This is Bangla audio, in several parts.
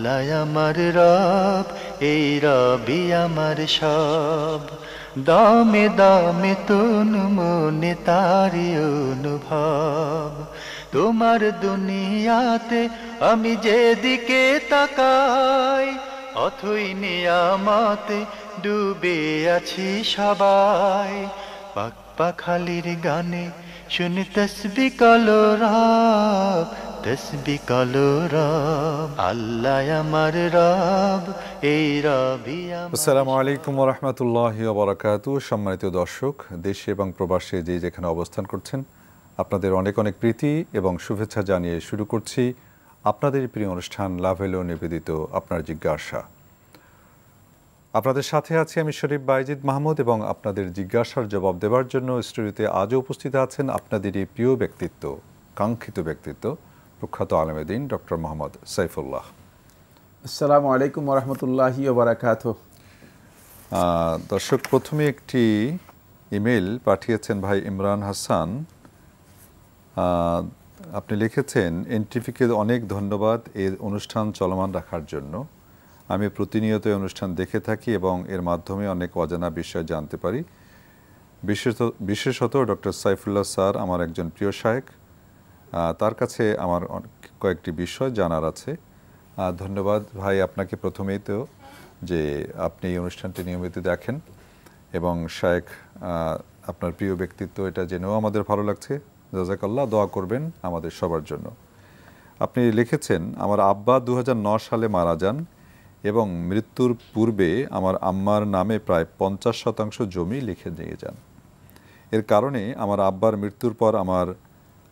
আল্লাহ আমার রব, এই রবি আমার সব। দামে দামে তন মনে তারি অনুভব। তোমার দুনিয়াতে আমি যেদিকে তাকাই, অথই নিয়ামতে ডুবে আছি সবাই। পাক পাখালির গানে শুনি তসবি কলো রব, তসবি কলো রব। আল্লাহ আমার রব, এই রবি আমার। আসসালামু আলাইকুম ওয়া রাহমাতুল্লাহি ওয়া বারাকাতুহু। সম্মানিত দর্শক, দেশে এবং প্রবাসে যে যেখানে অবস্থান করছেন, আপনাদের অনেক অনেক প্রীতি এবং শুভেচ্ছা জানিয়ে শুরু করছি আপনাদের প্রিয় অনুষ্ঠান লাভ এলো নিবেদিত আপনার জিজ্ঞাসা। আপনাদের সাথে আছি আমি শরীফ বাইজিদ মাহমুদ এবং আপনাদের জিজ্ঞাসার জবাব দেওয়ার জন্য স্টুডিওতে আজও উপস্থিত আছেন আপনাদেরই প্রিয় ব্যক্তিত্ব, কাঙ্ক্ষিত ব্যক্তিত্ব, প্রখ্যাত আলেম দ্বীন ডক্টর মোহাম্মদ সাইফুল্লাহ। আসসালামু আলাইকুম ওয়া রাহমাতুল্লাহি ওয়া বারাকাতুহু। দর্শক, প্রথমে একটি ইমেল পাঠিয়েছেন ভাই ইমরান হাসান। আপনি লিখেছেন, এনটিভিকে অনেক ধন্যবাদ এই অনুষ্ঠান চলমান রাখার জন্য। আমি প্রতিনিয়ত এই অনুষ্ঠান দেখে থাকি এবং এর মাধ্যমে অনেক অজানা বিষয় জানতে পারি। বিশেষত ডক্টর সাইফুল্লাহ স্যার আমার একজন প্রিয় শায়েখ। তার কাছে আমার কয়েকটি বিষয় জানার আছে। ধন্যবাদ ভাই আপনাকে প্রথমেই তো, যে আপনি এই অনুষ্ঠানটি নিয়মিত দেখেন এবং শায়েখ আপনার প্রিয় ব্যক্তিত্ব, এটা জেনেও আমাদের ভালো লাগছে। জাযাকাল্লাহ, দোয়া করবেন আমাদের সবার জন্য। আপনি লিখেছেন, আমার আব্বা 2009 সালে মারা যান এবং মৃত্যুর পূর্বে আমার আম্মার নামে প্রায় 50% জমি লিখে নিয়ে যান। এর কারণে আমার আব্বার মৃত্যুর পর আমার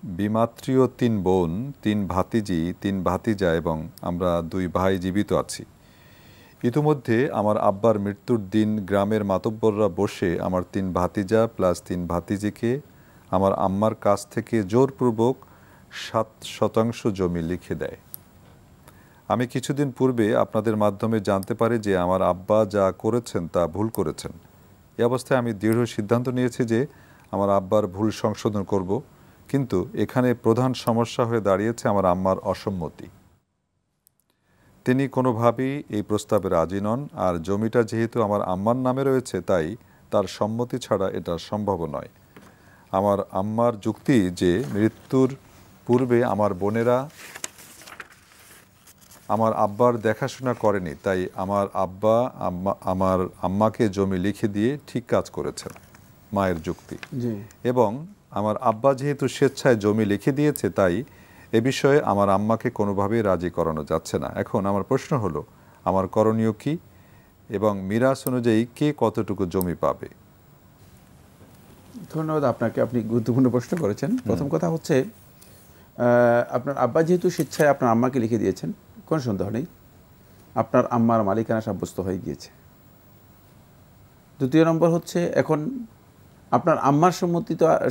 বিমাতৃয় 3 বোন, 3 ভাতিজি, 3 ভাতিজা এবং আমরা 2 ভাই জীবিত আছি। ইতিমধ্যে আমার আব্বার মৃত্যুর দিন গ্রামের মাতব্বররা বসে আমার 3 ভাতিজা প্লাস 3 ভাতিজিকে আমার আম্মার কাছ থেকে জোরপূর্বক 7% জমি লিখে দেয়। আমি কিছুদিন পূর্বে আপনাদের মাধ্যমে জানতে পারি যে আমার আব্বা যা করেছেন তা ভুল করেছেন। এই অবস্থায় আমি দৃঢ় সিদ্ধান্ত নিয়েছি যে আমার আব্বার ভুল সংশোধন করব। কিন্তু এখানে প্রধান সমস্যা হয়ে দাঁড়িয়েছে আমার আম্মার অসম্মতি। তিনি কোনোভাবেই এই প্রস্তাবে রাজি নন, আর জমিটা যেহেতু আমার আম্মার নামে রয়েছে তাই তার সম্মতি ছাড়া এটা সম্ভব নয়। আমার আম্মার যুক্তি যে মৃত্যুর পূর্বে আমার বোনেরা আমার আব্বার দেখাশোনা করেনি, তাই আমার আব্বা আমার আম্মাকে জমি লিখে দিয়ে ঠিক কাজ করেছেন, মায়ের যুক্তি। এবং আমার আব্বা যেহেতু স্বেচ্ছায় জমি লিখে দিয়েছে তাই এ বিষয়ে আমার আম্মাকে কোনোভাবেই রাজি করানো যাচ্ছে না। এখন আমার প্রশ্ন হলো, আমার করণীয় কি এবং মিরাস অনুযায়ী কে কতটুকু জমি পাবে? ধন্যবাদ আপনাকে, আপনি গুরুত্বপূর্ণ প্রশ্ন করেছেন। প্রথম কথা হচ্ছে, আপনার আব্বা যেহেতু স্বেচ্ছায় আপনার আম্মাকে লিখে দিয়েছেন, কোনো সন্দেহ নেই আপনার আম্মার মালিকানা সাব্যস্ত হয়ে গিয়েছে। দ্বিতীয় নম্বর হচ্ছে, এখন আপনার আম্মার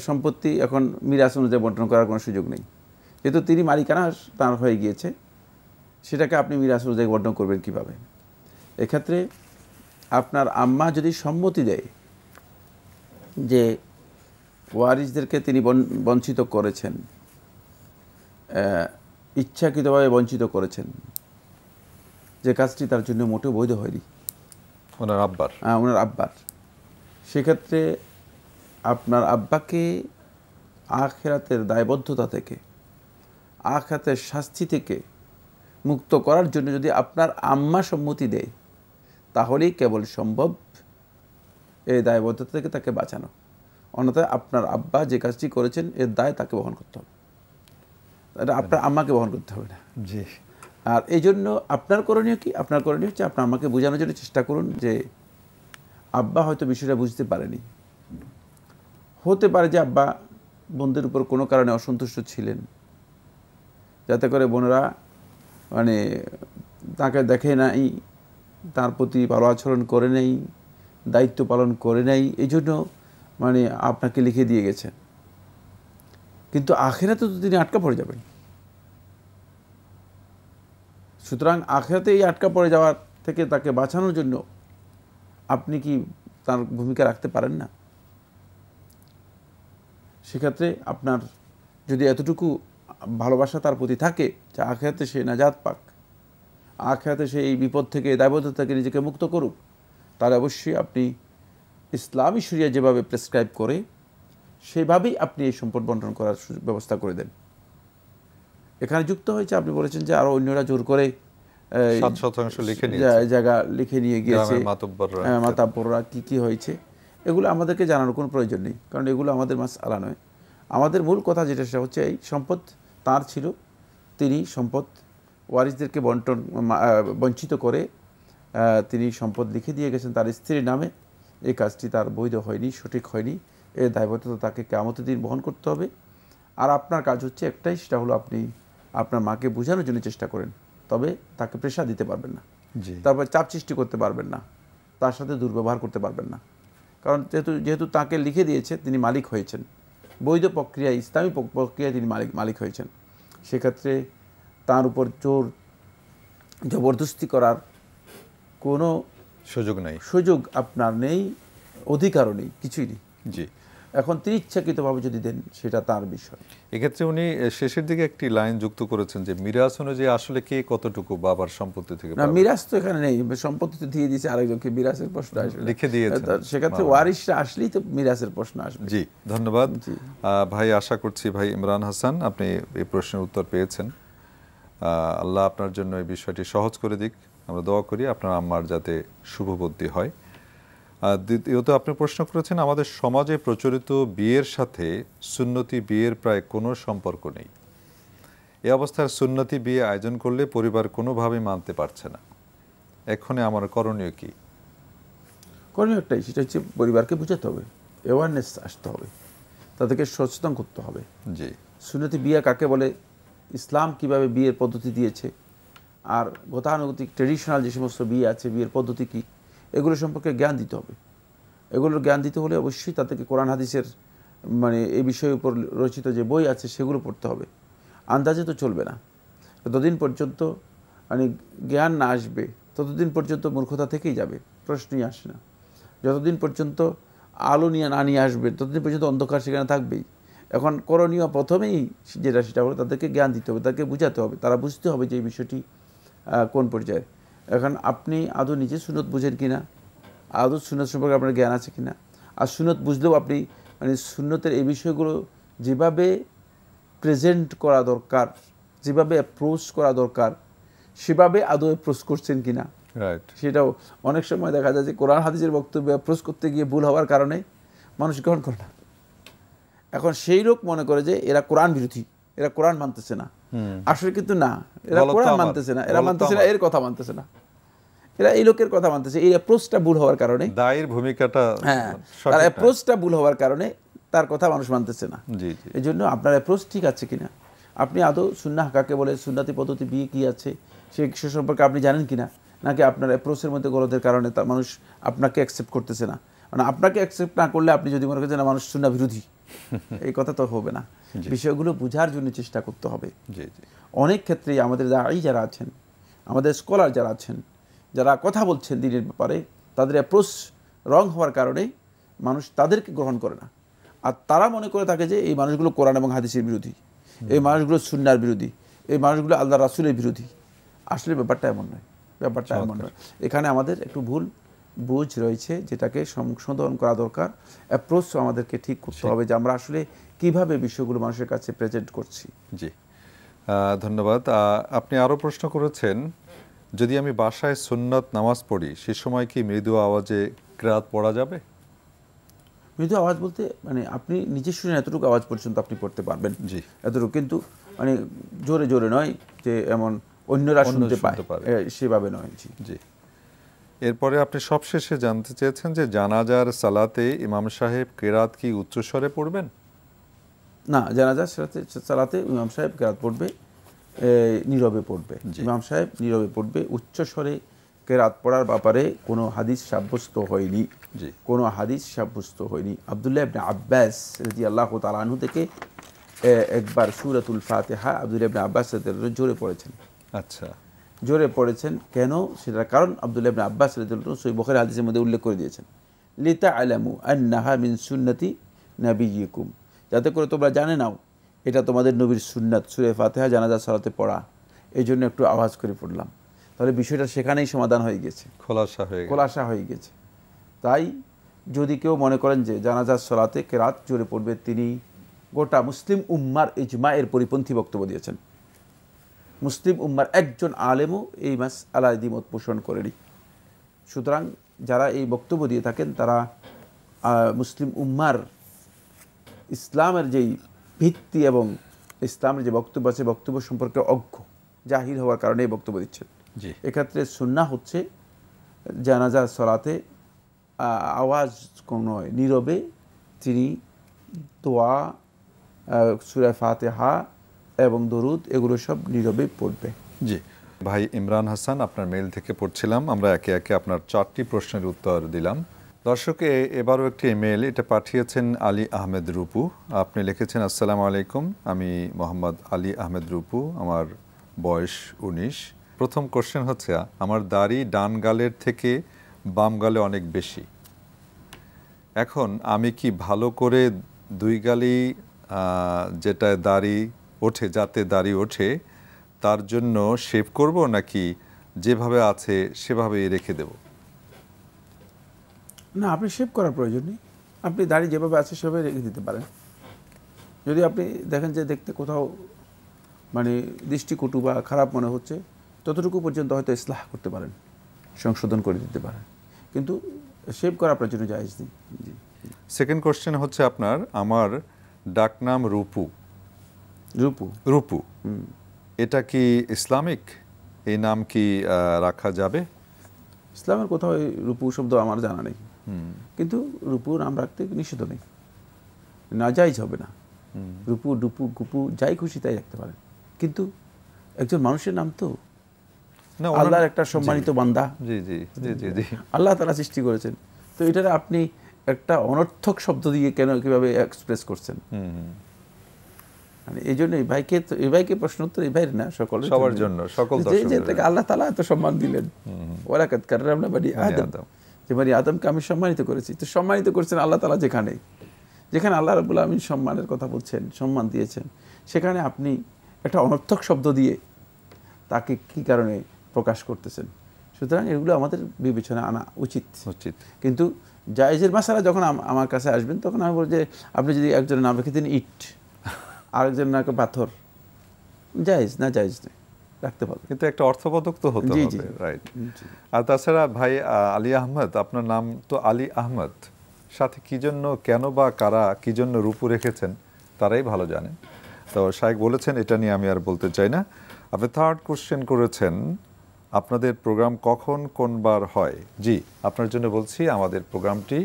সম্পত্তি এখন মিরাস অনুযায়ী বন্টন করার কোনো সুযোগ নেই। যেহেতু তিনি মালিকানা তার হয়ে গিয়েছে, সেটাকে আপনি মিরাস অনুযায়ী বন্টন করবেন কীভাবে? এক্ষেত্রে আপনার আম্মা যদি সম্মতি দেয় যে ওয়ারিসদেরকে তিনি বঞ্চিত করেছেন, ইচ্ছাকৃতভাবে বঞ্চিত করেছেন, যে কাজটি তার জন্য মোটেও বৈধ হয়নি ওনার আব্বার, সেক্ষেত্রে আপনার আব্বাকে আখিরাতের দায়বদ্ধতা থেকে, আখিরাতের শাস্তি থেকে মুক্ত করার জন্য যদি আপনার আম্মা সম্মতি দেয়, তাহলেই কেবল সম্ভব এই দায়বদ্ধতা থেকে তাকে বাঁচানো। অন্যথায় আপনার আব্বা যে কাজটি করেছেন এর দায় তাকে বহন করতে হবে, এটা আপনার আম্মাকে বহন করতে হবে না। জি। আর এই জন্য আপনার করণীয় কি? আপনার করণীয় হচ্ছে আপনার আম্মাকে বোঝানোর জন্য চেষ্টা করুন যে আব্বা হয়তো বিষয়টা বুঝতে পারেনি। হতে পারে যে আব্বা বোনদের উপর কোনো কারণে অসন্তুষ্ট ছিলেন, যাতে করে বোনেরা তাকে দেখে নাই, তার প্রতি ভালো আচরণ করে নেই, দায়িত্ব পালন করে নাই, এই জন্য আপনাকে লিখে দিয়ে গেছেন। কিন্তু আখিরাতে তো তিনি আটকা পড়ে যাবেন। সুতরাং আখিরাতে এই আটকা পড়ে যাওয়ার থেকে তাকে বাঁচানোর জন্য আপনি কি তার ভূমিকা রাখতে পারেন না? সেক্ষেত্রে আপনার যদি এতটুকু ভালোবাসা তার প্রতি থাকে যে আখিরাতে সে নাজাত পাক, আখিরাতে সেই বিপদ থেকে, দায়বদ্ধতা থেকে নিজেকে মুক্ত করুক, তাহলে অবশ্যই আপনি ইসলামী শরিয়া যেভাবে প্রেসক্রাইব করে সেভাবেই আপনি এই সম্পদ বন্টন করার ব্যবস্থা করে দেন। এখানে যুক্ত হয়েছে, আপনি বলেছেন যে আরো অন্যরা জোর করে 7% লিখে নিয়েছে, জায়গা লিখে নিয়ে গিয়েছে, মাতব্বররা কি কি হয়েছে, এগুলো আমাদেরকে জানানোর কোনো প্রয়োজন নেই, কারণ এগুলো আমাদের মাসআলা নয়। আমাদের মূল কথা যেটা সেটা হচ্ছে এই সম্পদ তার ছিল, তিনি সম্পদ ওয়ারিসদেরকে বঞ্চিত করে তিনি সম্পদ লিখে দিয়ে গেছেন তার স্ত্রীর নামে। এই কাজটি তার বৈধ হয়নি, সঠিক হয়নি, এর দায়বদ্ধতা তাকে কিয়ামতের দিন বহন করতে হবে। আর আপনার কাজ হচ্ছে একটাই, সেটা হলো আপনি আপনার মাকে বোঝানোর জন্য চেষ্টা করেন, তবে তাকে প্রেশার দিতে পারবেন না, তারপর চাপ সৃষ্টি করতে পারবেন না, তার সাথে দুর্ব্যবহার করতে পারবেন না, কারণ যেহেতু তাকে লিখে দিয়েছে, তিনি মালিক হয়েছেন, বৈধ প্রক্রিয়ায়, ইসলামী প্রক্রিয়ায় তিনি মালিক হয়েছেন। সেক্ষেত্রে তার উপর জবরদস্তি করার কোনো সুযোগ আপনার নেই, অধিকারও নেই, কিছুই নেই। জি, এখন তিনি ইচ্ছাকৃতভাবে যদি দেন সেটা তার বিষয়। এক্ষেত্রে উনি শেষের দিকে একটি লাইন যুক্ত করেছেন যে মিরাজ অনুযায়ী আসলে কে কতটুকু বাবার সম্পত্তি থেকে না, মিরাজ তো এখানে নেই, সম্পত্তি তো দিয়ে দিয়েছে আরেকজনকে, মিরাজের প্রশ্ন আসবে, লিখে দিয়েছেন, সেক্ষেত্রে ওয়ারিশরা আসলেই তো মিরাজের প্রশ্ন আসবে। জি, ধন্যবাদ ভাই। আশা করছি ভাই ইমরান হাসান আপনি এই প্রশ্নের উত্তর পেয়েছেন। আল্লাহ আপনার জন্য এই বিষয়টি সহজ করে দিক, আমরা দোয়া করি আপনার আম্মার যাতে শুভবুদ্ধি হয়। দ্বিতীয়ত আপনি প্রশ্ন করেছেন আমাদের সমাজে প্রচলিত বিয়ের সাথে সুন্নতি বিয়ের প্রায় কোনো সম্পর্ক নেই। এই অবস্থায় সুন্নতি বিয়ে আয়োজন করলে পরিবার কোনোভাবেই মানতে পারছে না, এক্ষণে আমার করণীয় কি? করণীয় একটাই, সেটা হচ্ছে পরিবারকে বোঝাতে হবে, অ্যাওয়ারনেস আসতে হবে, তাদেরকে সচেতন করতে হবে। জি, সুন্নতি বিয়ে কাকে বলে, ইসলাম কিভাবে বিয়ের পদ্ধতি দিয়েছে, আর গতানুগতিক ট্রেডিশনাল যে সমস্ত বিয়ে আছে, বিয়ের পদ্ধতি কী, এগুলো সম্পর্কে জ্ঞান দিতে হবে। এগুলোর জ্ঞান দিতে হলে অবশ্যই তাদেরকে কোরআন হাদিসের এই বিষয়ের উপর রচিত যে বই আছে সেগুলো পড়তে হবে। আন্দাজে তো চলবে না, যতদিন পর্যন্ত জ্ঞান না আসবে ততদিন পর্যন্ত মূর্খতা থেকেই যাবে, প্রশ্নই আসে না। যতদিন পর্যন্ত আলো না নিয়ে আসবে ততদিন পর্যন্ত অন্ধকার সেখানে থাকবেই। এখন করণীয় প্রথমেই সেটা হলো তাদেরকে জ্ঞান দিতে হবে, তাদেরকে বুঝাতে হবে, তারা বুঝতে হবে যে এই বিষয়টি কোন পর্যায়ে। এখন আপনি আদৌ নিজে সুন্নত বুঝেন কিনা, আদৌ সুন্নত সম্পর্কে আপনার জ্ঞান আছে কিনা, আর সুন্নত বুঝলেও আপনি সুন্নতের এই বিষয়গুলো যেভাবে প্রেজেন্ট করা দরকার, যেভাবে অ্যাপ্রোচ করা দরকার, সেভাবে আদৌ অ্যাপ্রোচ করছেন কিনা, সেটাও অনেক সময় দেখা যায় যে কোরআন হাদিসের বক্তব্য অ্যাপ্রোচ করতে গিয়ে ভুল হওয়ার কারণে মানুষ গ্রহণ করে না। এখন সেই লোক মনে করে যে এরা কোরআন বিরোধী, এরা কোরআন মানতেছে না, আসলে কিন্তু না, এরা কোরআন মানতেছে না, এরা মানতেছে না এর কথা মানতেছে না, এরা এই লোকের কথা মানতেছে। এই অ্যাপ্রোচটা ভুল হওয়ার কারণে, দায়ের ভূমিকাটা, হ্যাঁ, তার অ্যাপ্রোচটা ভুল হওয়ার কারণে তার কথা মানুষ মানতেছে না। এই জন্য আপনার অ্যাপ্রোচ ঠিক আছে কিনা, আপনি আদৌ সুন্নাহ কাকে বলে, সুন্নাতি পদ্ধতি বিয়ে কী আছে সে সম্পর্কে আপনি জানেন কিনা, নাকি আপনার অ্যাপ্রোচের মধ্যে গলতের কারণে তা মানুষ আপনাকে অ্যাকসেপ্ট করতেছে না। মানে আপনাকে অ্যাকসেপ্ট না করলে আপনি যদি মনে করেন না মানুষ সুন্নাহ বিরোধী, এই কথা তো হবে না। বিষয়গুলো বোঝার জন্য চেষ্টা করতে হবে। অনেক ক্ষেত্রেই আমাদের দায়ী যারা আছেন, আমাদের স্কলার যারা আছেন, যারা কথা বলছেন দিনের ব্যাপারে, তাদের অ্যাপ্রোচ রং হওয়ার কারণে মানুষ তাদেরকে গ্রহণ করে না, আর তারা মনে করে থাকে যে এই মানুষগুলো কোরআন এবং হাদিসের বিরোধী, এই মানুষগুলো সুন্নাহর বিরোধী, এই মানুষগুলো আল্লাহ রাসূলের বিরোধী। আসলে ব্যাপারটা এমন নয়, ব্যাপারটা এমন নয়। এখানে আমাদের একটু ভুল বুঝ রয়েছে, যেটাকে সংশোধন করা দরকার। অ্যাপ্রোচ আমাদেরকে ঠিক করতে হবে যে আমরা আসলে কিভাবে বিষয়গুলো মানুষের কাছে প্রেজেন্ট করছি। জি, ধন্যবাদ। আপনি আরও প্রশ্ন করেছেন, যদি আমি বাসায় সুন্নাত নামাজ পড়ি সে সময় কি মৃদু আওয়াজে কিরাত পড়া যাবে? মৃদু আওয়াজ বলতে আপনি নিজে শুনে এতটুকু আওয়াজ পর্যন্ত আপনি পড়তে পারবেন, জি, এতটুকু, কিন্তু জোরে জোরে নয় যে এমন অন্যরা শুনতে পায় সেভাবে নয়। জি জি। এরপরে আপনি সবশেষে জানতে চেয়েছেন যে জানাজার সালাতে ইমাম সাহেব কিরাত কি উচ্চস্বরে পড়বেন? না, জানাজার সালাতে ইমাম সাহেব কিরাত পড়বে, নীরবে পড়বে। ইমাম সাহেব নীরবে পড়বে, উচ্চস্বরে কিরাত পড়ার ব্যাপারে কোনো হাদিস সাব্যস্ত হয়নি, কোনো হাদিস সাব্যস্ত হয়নি। আব্দুল্লাহ ইবনে আব্বাস রাদিয়াল্লাহু তাআলা আনহু থেকে একবার সূরাতুল ফাতিহা আব্দুল্লাহ ইবনে আব্বাস রাদিয়াল্লাহু জোরে পড়েছেন। আচ্ছা, জোরে পড়েছেন কেন, সেটার কারণ আব্দুল্লাহ ইবনে আব্বাস রাদিয়াল্লাহু সহিহ বুখারী হাদিসের মধ্যে উল্লেখ করে দিয়েছেন, লিতা'লামু আন্নাহা মিন সুন্নতি নাবিয়্যিকুম, যাতে করে তোমরা জানে নাও এটা তোমাদের নবীর সুন্নাত। সূরা ফাতিহা জানাজা সালাতে পড়া, এই জন্য একটু আওয়াজ করে পড়লাম। তাহলে বিষয়টা সেখানেই সমাধান হয়ে গেছে, খোলাসা হয়ে গেছে। তাই যদি কেউ মনে করেন যে জানাজার সলাতে কেরাত জোরে পড়বে, তিনি গোটা মুসলিম উম্মার ইজমা এর পরিপন্থী বক্তব্য দিয়েছেন। মুসলিম উম্মার একজন আলেমও এই মাসআলায় দ্বিমত পোষণ করেনি। সুতরাং যারা এই বক্তব্য দিয়ে থাকেন তারা মুসলিম উম্মার ইসলামের যেই ভিত্তি এবং ইসলামের যে বক্তব্য আছে বক্তব্য সম্পর্কে অজ্ঞ, জাহিল হওয়ার কারণে এই বক্তব্য দিচ্ছেন। এক্ষেত্রে সুন্নাহ হচ্ছে জানাজার সলাতে আওয়াজ নয়, নীরবে তিনি দোয়া, সূরা ফাতিহা এবং দরুদ এগুলো সব নীরবে পড়বে। জি ভাই ইমরান হাসান, আপনার মেইল থেকে পড়ছিলাম, আমরা একে একে আপনার 4টি প্রশ্নের উত্তর দিলাম। দর্শক এবারও একটি ইমেল, এটা পাঠিয়েছেন আলী আহমেদ রূপু। আপনি লিখেছেন, আসসালামু আলাইকুম, আমি মোহাম্মদ আলী আহমেদ রূপু, আমার বয়স 19। প্রথম কোশ্চেন হচ্ছে, আমার দাড়ি ডান গালের থেকে বাম গালে অনেক বেশি। এখন আমি কি ভালো করে দুই গালেই যেটা দাড়ি ওঠে, যাতে দাড়ি ওঠে তার জন্য শেভ করব, নাকি যেভাবে আছে সেভাবেই রেখে দেব? না, আপনি শেভ করার প্রয়োজন নেই। আপনি দাড়ি যেভাবে আছে সেভাবে রেখে দিতে পারেন। যদি আপনি দেখেন যে দেখতে কোথাও মানে দৃষ্টিকটু বা খারাপ মনে হচ্ছে, ততটুকু পর্যন্ত হয়তো ইসলাহ করতে পারেন, সংশোধন করে দিতে পারেন, কিন্তু শেভ করা আপনার জন্য জায়েজ নেই। জি। সেকেন্ড কোশ্চেন হচ্ছে আপনার, আমার ডাকনাম রূপু। রূপু এটা কি ইসলামিক? এই নাম কি রাখা যাবে? ইসলামের কোথাও এই রূপু শব্দ আমার জানা নেই, কিন্তু রূপু নাম রাখতে নিষিদ্ধ নেই, নাজাইজ হবে না। রূপু, ডুপু, গুপু যাই খুশি তাই রাখতে পারেন, কিন্তু একজন মানুষের নাম তো আল্লাহর একটা সম্মানিত বান্দা, আল্লাহ তাআলা সৃষ্টি করেছেন, তো এটা আপনি একটা অনর্থক শব্দ দিয়ে কেন কিভাবে এক্সপ্রেস করছেন? মানে এই জন্য এই ভাইকে প্রশ্ন উত্তর এই ভাইয়ের না, সবার জন্য, সকল দর্শকদের আল্লাহ তাআলা এত সম্মান দিলেন, ওয়ালাকাদ কাররামনা বানি আদম, যে বানি আদমকে আমি সম্মানিত করেছি। তো সম্মানিত করেছেন আল্লাহ তাআলা যেখানে আল্লাহ রাব্বুল আলামিন সম্মানের কথা বলছেন, সম্মান দিয়েছেন, সেখানে আপনি একটা অনর্থক শব্দ দিয়ে তাকে কি কারণে প্রকাশ করতেছেন? সুতরাং এগুলো আমাদের বিবেচনা আনা উচিত। কিন্তু জায়েজের মাসালা যখন আমার কাছে আসবেন, তখন আমি বলবো যে আপনি যদি একজনের নাম রেখে দিন ইট, আরেকজনের নাম পাথর, জায়েজ না, জায়েজ নেই, রাখতে পারবেন, কিন্তু একটা অর্থবোধক তো হতে হবে, রাইট? আর তাছাড়া ভাই আলী আহমদ, আপনার নাম তো আলী আহমদ, সাথে কি জন্য, কেন বা কারা কি জন্য রূপু রেখেছেন তারাই ভালো জানেন। তো শাইখ বলেছেন, এটা নিয়ে আমি আর বলতে চাই না। আপনি থার্ড কোশ্চেন করেছেন, আপনাদের প্রোগ্রাম কখন কোন বার হয়? জি, আপনার জন্য বলছি, আমাদের প্রোগ্রামটি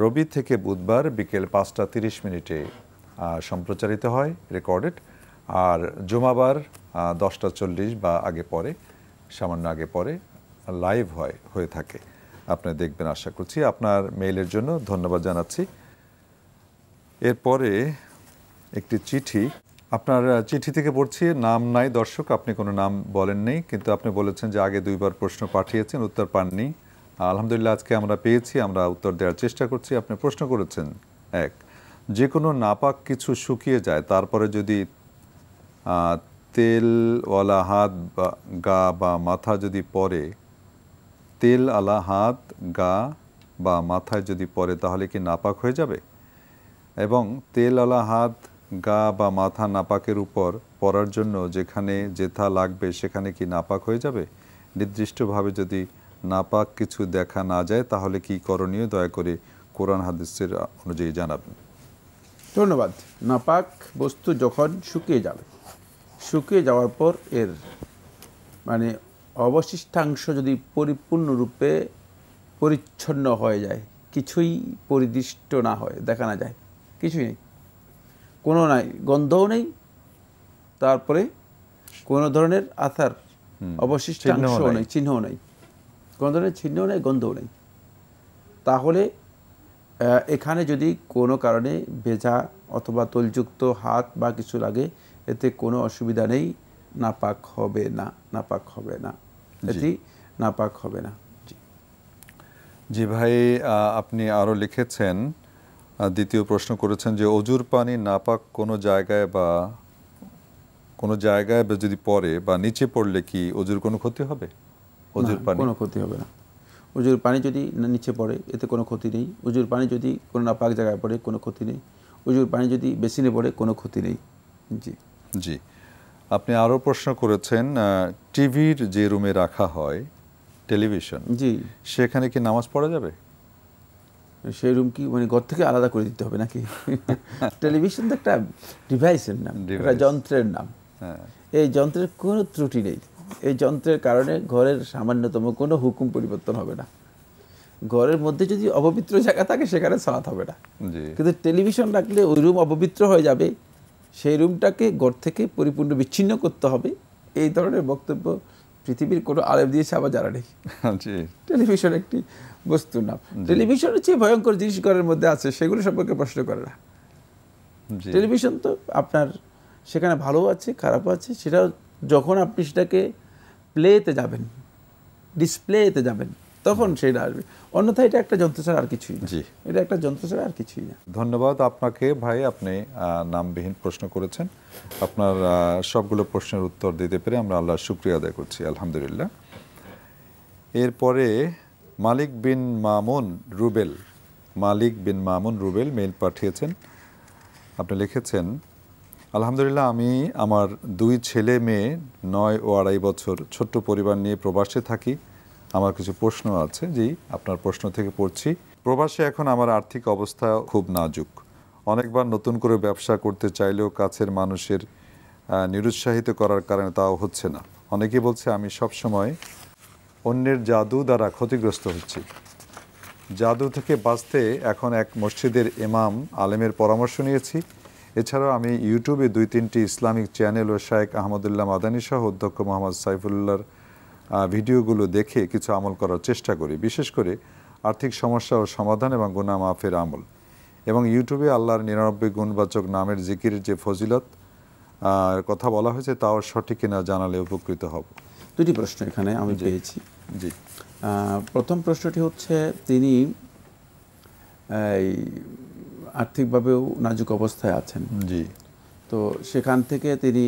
রবি থেকে বুধবার বিকেল 5:30 সম্প্রচারিত হয়, রেকর্ডেড। আর জুমাবার 10:40 বা আগে পরে, সামান্য আগে পরে লাইভ হয়ে থাকে। আপনি দেখবেন আশা করছি। আপনার মেইলের জন্য ধন্যবাদ জানাচ্ছি। এরপরে একটি চিঠি, আপনার চিঠি থেকে পড়ছি, নাম নাই দর্শক, আপনি কোনো নাম বলেন নেই, কিন্তু আপনি বলেছেন যে আগে 2বার প্রশ্ন পাঠিয়েছেন, উত্তর পাননি। আলহামদুলিল্লাহ আজকে আমরা পেয়েছি, আমরা উত্তর দেওয়ার চেষ্টা করছি। আপনি প্রশ্ন করেছেন, 1, যে কোনো নাপাক কিছু শুকিয়ে যায়, তারপরে যদি তেলওয়ালা হাত বা গা বা মাথা যদি পরে, তেল আলা হাত গা বা মাথায় যদি পরে, তাহলে কি নাপাক হয়ে যাবে? এবং তেল আলা হাত গা বা মাথা নাপাকের উপর পরার জন্য যেখানে যেথা লাগবে সেখানে কি নাপাক হয়ে যাবে? নির্দিষ্টভাবে যদি নাপাক কিছু দেখা না যায় তাহলে কি করণীয়, দয়া করে কোরআন হাদিসের অনুযায়ী জানাবেন। ধন্যবাদ। নাপাক বস্তু যখন শুকিয়ে যাওয়ার পর এর মানে অবশিষ্টাংশ যদি পরিপূর্ণরূপে পরিচ্ছন্ন হয়ে যায়, কিছুই পরিদৃষ্ট না হয়, দেখা না যায়, কিছুই নেই, কোনো নাই, গন্ধও নেই, তারপরে কোনো ধরনের আথার অবশিষ্টাংশ নেই, চিহ্নও নেই, কোনো ধরনের চিহ্নও নেই, গন্ধও নেই, তাহলে এখানে যদি কোনো কারণে ভেজা অথবা তৈলযুক্ত হাত বা কিছু লাগে, এতে কোনো অসুবিধা নেই, নাপাক হবে না, এটি নাপাক হবে না। জি ভাই, আপনি আরও লিখেছেন, দ্বিতীয় প্রশ্ন করেছেন যে অজুর পানি নাপাক কোনো জায়গায় যদি পড়ে বা নিচে পড়লে কি অজুর কোনো ক্ষতি হবে? অজুর পানি কোনো ক্ষতি হবে না। অজুর পানি যদি নিচে পড়ে এতে কোনো ক্ষতি নেই। অজুর পানি যদি কোনো নাপাক জায়গায় পড়ে কোনো ক্ষতি নেই। অজুর পানি যদি বেসিনে পড়ে কোনো ক্ষতি নেই। জি জি, আপনি আরও প্রশ্ন করেছেন টিভির যে রুমে রাখা হয় টেলিভিশন, জি, সেখানে কি নামাজ পড়া যাবে? সেই রুম কি মানে ঘর থেকে আলাদা করে দিতে হবে নাকি? টেলিভিশন তো একটা ডিভাইসের নাম, একটা যন্ত্রের নাম। এই যন্ত্রের কোনো ত্রুটি নেই। এই যন্ত্রের কারণে ঘরের সামান্যতম কোনো হুকুম পরিবর্তন হবে না। ঘরের মধ্যে যদি অপবিত্র জায়গা থাকে সেখানে সালাত হবে না, কিন্তু টেলিভিশন রাখলে ওই রুম অপবিত্র হয়ে যাবে, সেই রুমটাকে ঘর থেকে পরিপূর্ণ বিচ্ছিন্ন করতে হবে। এই ধরনের বক্তব্য পৃথিবীর কোনো আলেম দিয়েছে আবার জানা নেই। টেলিভিশন একটি বস্তুর নাম। টেলিভিশনের চেয়ে ভয়ঙ্কর জিনিস ঘরের মধ্যে আছে সেগুলো সম্পর্কে প্রশ্ন করে না। টেলিভিশন তো আপনার সেখানে ভালো আছে খারাপ আছে, সেটা যখন আপনি সেটাকে প্লেতে যাবেন, ডিসপ্লেতে যাবেন, তখন সেটা আসবে। অন্যথায় এটা একটা যন্ত্র ছাড়া আর কিছুই না। এটা একটা যন্ত্র ছাড়া আর কিছুই না। ধন্যবাদ আপনাকে ভাই, আপনি নামবিহীন প্রশ্ন করেছেন। আপনার সবগুলো প্রশ্নের উত্তর দিতে পেরে আমরা আল্লাহর শুকরিয়া আদায় করছি, আলহামদুলিল্লাহ। এরপরে মালিক বিন মামুন রুবেল মেইল পাঠিয়েছেন। আপনি লিখেছেন, আলহামদুলিল্লাহ, আমি আমার 2 ছেলে মেয়ে 9 ও 2.5 বছর ছোট্ট পরিবার নিয়ে প্রবাসে থাকি। আমার কিছু প্রশ্ন আছে। জি, আপনার প্রশ্ন থেকে পড়ছি। প্রবাসে এখন আমার আর্থিক অবস্থা খুব নাজুক। অনেকবার নতুন করে ব্যবসা করতে চাইলেও কাছের মানুষের নিরুৎসাহিত করার কারণে তাও হচ্ছে না। অনেকে বলছে আমি সবসময় অন্যের জাদু দ্বারা ক্ষতিগ্রস্ত হচ্ছি। জাদু থেকে বাঁচতে এখন এক মসজিদের ইমাম আলেমের পরামর্শ নিয়েছি। এছাড়াও আমি ইউটিউবে 2-3টি ইসলামিক চ্যানেল ও শায়েখ আহমদুল্লাহ মাদানী সহ অধ্যক্ষ মোহাম্মদ সাইফুল্লাহর ভিডিওগুলো দেখে কিছু আমল করার চেষ্টা করি, বিশেষ করে আর্থিক সমস্যা ও সমাধান এবং গুনাহ মাফের আমল। এবং ইউটিউবে আল্লাহর 99 গুণবাচক নামের জিকিরের যে ফজিলত কথা বলা হয়েছে তাও সঠিক কিনা জানালে উপকৃত হব। 2টি প্রশ্ন এখানে আমি পেয়েছি। জি, প্রথম প্রশ্নটি হচ্ছে, তিনি আর্থিকভাবেও নাজুক অবস্থায় আছেন। জি, তো সেখান থেকে তিনি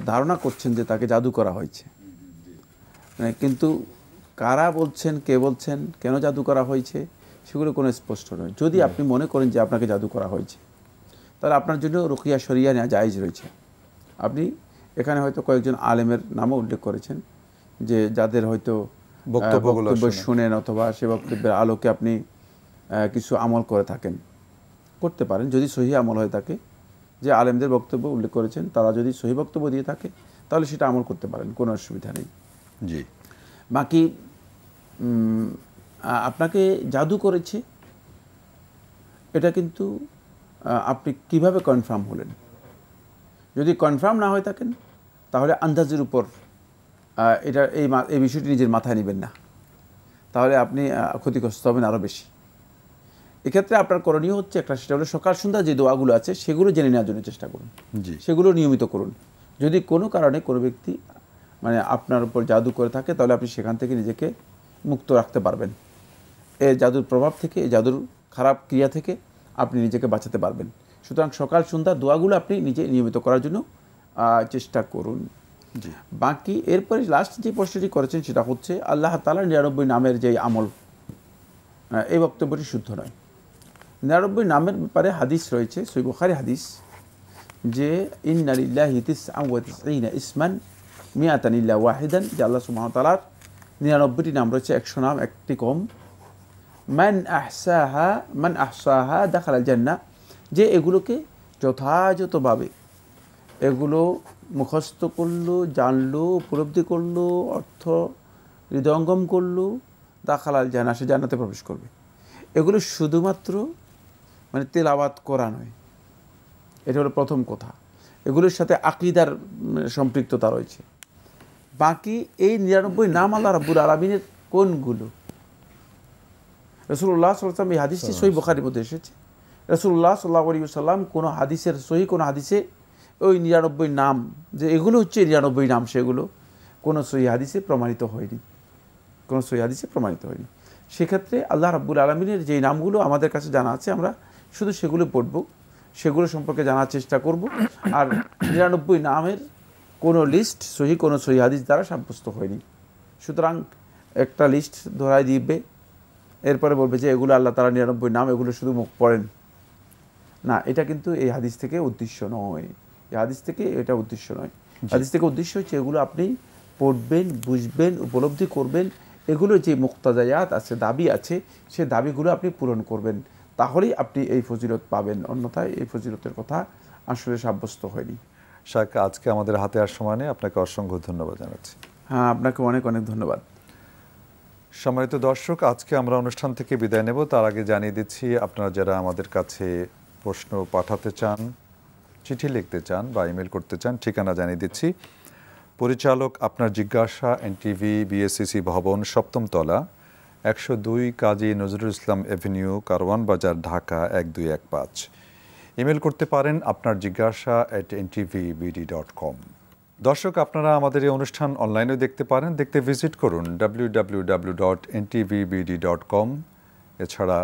ধারণা করছেন যে তাকে জাদু করা হয়েছে, কিন্তু কারা বলছেন, কে বলছেন, কেন জাদু করা হয়েছে সেগুলো কোনো স্পষ্ট নয়। যদি আপনি মনে করেন যে আপনাকে জাদু করা হয়েছে, তাহলে আপনার জন্য রুকিয়া শরিয়া নেওয়া জায়েজ রয়েছে। আপনি এখানে হয়তো কয়েকজন আলেমের নামও উল্লেখ করেছেন, যে যাদের হয়তো বক্তব্য শুনেন অথবা সে বক্তব্যের আলোকে আপনি কিছু আমল করে থাকেন, করতে পারেন যদি সহি আমল হয়ে থাকে। যে আলেমদের বক্তব্য উল্লেখ করেছেন তারা যদি সহি বক্তব্য দিয়ে থাকে তাহলে সেটা আমল করতে পারেন, কোনো অসুবিধা নেই। জি, বাকি আপনাকে জাদু করেছে এটা কিন্তু আপনি কিভাবে কনফার্ম হলেন? যদি কনফার্ম না হয়ে থাকেন তাহলে আন্দাজের উপর এটা এই বিষয়টি নিজের মাথায় নেবেন না, তাহলে আপনি ক্ষতিগ্রস্ত হবেন আরও বেশি। এক্ষেত্রে আপনার করণীয় হচ্ছে একটা, সেটা হলো সকাল সন্ধ্যা যে দোয়াগুলো আছে সেগুলো জেনে নেওয়ার জন্য চেষ্টা করুন, সেগুলো নিয়মিত করুন। যদি কোনো কারণে কোনো ব্যক্তি মানে আপনার উপর জাদু করে থাকে তাহলে আপনি সেখান থেকে নিজেকে মুক্ত রাখতে পারবেন। এই জাদুর প্রভাব থেকে, এই জাদুর খারাপ ক্রিয়া থেকে আপনি নিজেকে বাঁচাতে পারবেন। সুতরাং সকাল সন্ধ্যা দোয়াগুলো আপনি নিজে নিয়মিত করার জন্য চেষ্টা করুন। বাকি এরপরে লাস্ট যে প্রশ্নটি করেছেন সেটা হচ্ছে আল্লাহ তাআলার 99 নামের যে আমল, এই বক্তব্যটি শুদ্ধ নয়। 99 নামের ব্যাপারে হাদিস রয়েছে, সহিহ বুখারী হাদিস, যে ইন্না লিল্লাহি 99 ইসমান মিয়াতান ইল্লা ওয়াহিদান, যে আল্লাহ সুবহানাহু ওয়া তাআলার 99টি নাম রয়েছে, 100 নাম একটি কম। মান আহসাহা দাখালাল জান্নাহ, যে এগুলোকে যথাযথভাবে এগুলো মুখস্থ করলো, জানলো, উপলব্ধি করলো, অর্থ হৃদয়ঙ্গম করলো, দাখালাল জান্নাহ, সে জান্নাতে প্রবেশ করবে। এগুলো শুধুমাত্র মানে তেলাওয়াত করা নয়, এটা হলো প্রথম কথা। এগুলোর সাথে আকীদার সম্পৃক্ততা রয়েছে। বাকি এই 99 নাম আল্লাহ রাব্বুল আলামিনের কোনগুলো? রাসূলুল্লাহ সাল্লাল্লাহু আলাইহি ওয়াসাল্লাম, এই হাদিসটি সহিহ বুখারীর মধ্যে এসেছে। রাসূলুল্লাহ সাল্লাল্লাহু আলাইহি ওয়াসাল্লাম কোনো হাদিসের কোনো হাদিসে ওই 99 নাম যে এগুলো হচ্ছে 99 নাম, সেগুলো কোনো সহি হাদিসে প্রমাণিত হয়নি, কোনো সহি হাদিসে প্রমাণিত হয়নি। সেক্ষেত্রে আল্লাহ রাব্বুল আলামিনের যে নামগুলো আমাদের কাছে জানা আছে, আমরা শুধু সেগুলো পড়ব, সেগুলো সম্পর্কে জানার চেষ্টা করব। আর 99 নামের কোনো লিস্ট কোনো সহি হাদিস দ্বারা সাব্যস্ত হয়নি। সুতরাং একটা লিস্ট ধরাই দিবে, এরপরে বলবে যে এগুলো আল্লাহ তাআলার 99 নাম, এগুলো শুধু মুখ পড়েন না। এটা কিন্তু এই হাদিস থেকে উদ্দেশ্য নয়, এই হাদিস থেকে এটা উদ্দেশ্য নয়। হাদিস থেকে উদ্দেশ্য হচ্ছে এগুলো আপনি পড়বেন, বুঝবেন, উপলব্ধি করবেন, এগুলো যে মুক্তাজায়াত আছে, দাবি আছে, সে দাবিগুলো আপনি পূরণ করবেন, তাহলেই আপনি এই ফজিলত পাবেন, অন্যথায় এই ফজিলতের কথা আসলে সাব্যস্ত হয়নি। শাক, আজকে আমাদের হাতে আর সময় নেই, আপনাকে অসংখ্য ধন্যবাদ জানাচ্ছি। হ্যাঁ, আপনাকে অনেক অনেক ধন্যবাদ। সম্মানিত দর্শক, আজকে আমরা অনুষ্ঠান থেকে বিদায় নেব। তার আগে জানিয়ে দিচ্ছি, আপনারা যারা আমাদের কাছে প্রশ্ন পাঠাতে চান, চিঠি লিখতে চান বা ইমেল করতে চান, ঠিকানা জানিয়ে দিচ্ছি। পরিচালক আপনার জিজ্ঞাসা, এনটিভি, বিএসসিসি ভবন, 7ম তলা, 102 কাজী নজরুল ইসলাম এভিনিউ, কারওয়ান বাজার, ঢাকা 1215। ইমেল করতে পারেন আপনার জিজ্ঞাসা @ntvbd.com। দর্শক, আপনারা আমাদের এই অনুষ্ঠান অনলাইনেও দেখতে পারেন। দেখতে ভিজিট করুন www.ntvbd.com। এছাড়া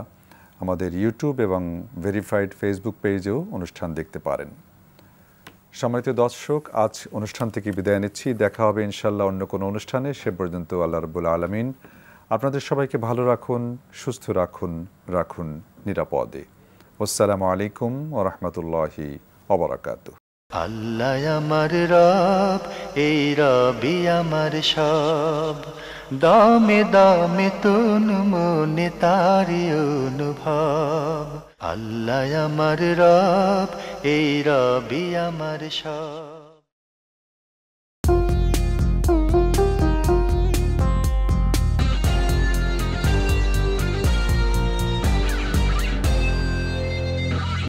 আমাদের ইউটিউব এবং ভেরিফাইড ফেসবুক পেজেও অনুষ্ঠান দেখতে পারেন। সম্মানিত দর্শক, আজ অনুষ্ঠান থেকে বিদায় নিচ্ছি। দেখা হবে ইনশাল্লাহ অন্য কোনো অনুষ্ঠানে। সে পর্যন্ত আল্লাহ রাব্বুল আলামিন আপনাদের সবাইকে ভালো রাখুন, সুস্থ রাখুন নিরাপদে। আসসালামু আলাইকুম ওয়া রাহমাতুল্লাহি ওয়া বারাকাতুহু। আল্লাহ আমার রব, এই রবি আমার সব, দামে দামে তুন মনে তারি অনুভব। আল্লাহ আমার রব, এই রবি আমার সব।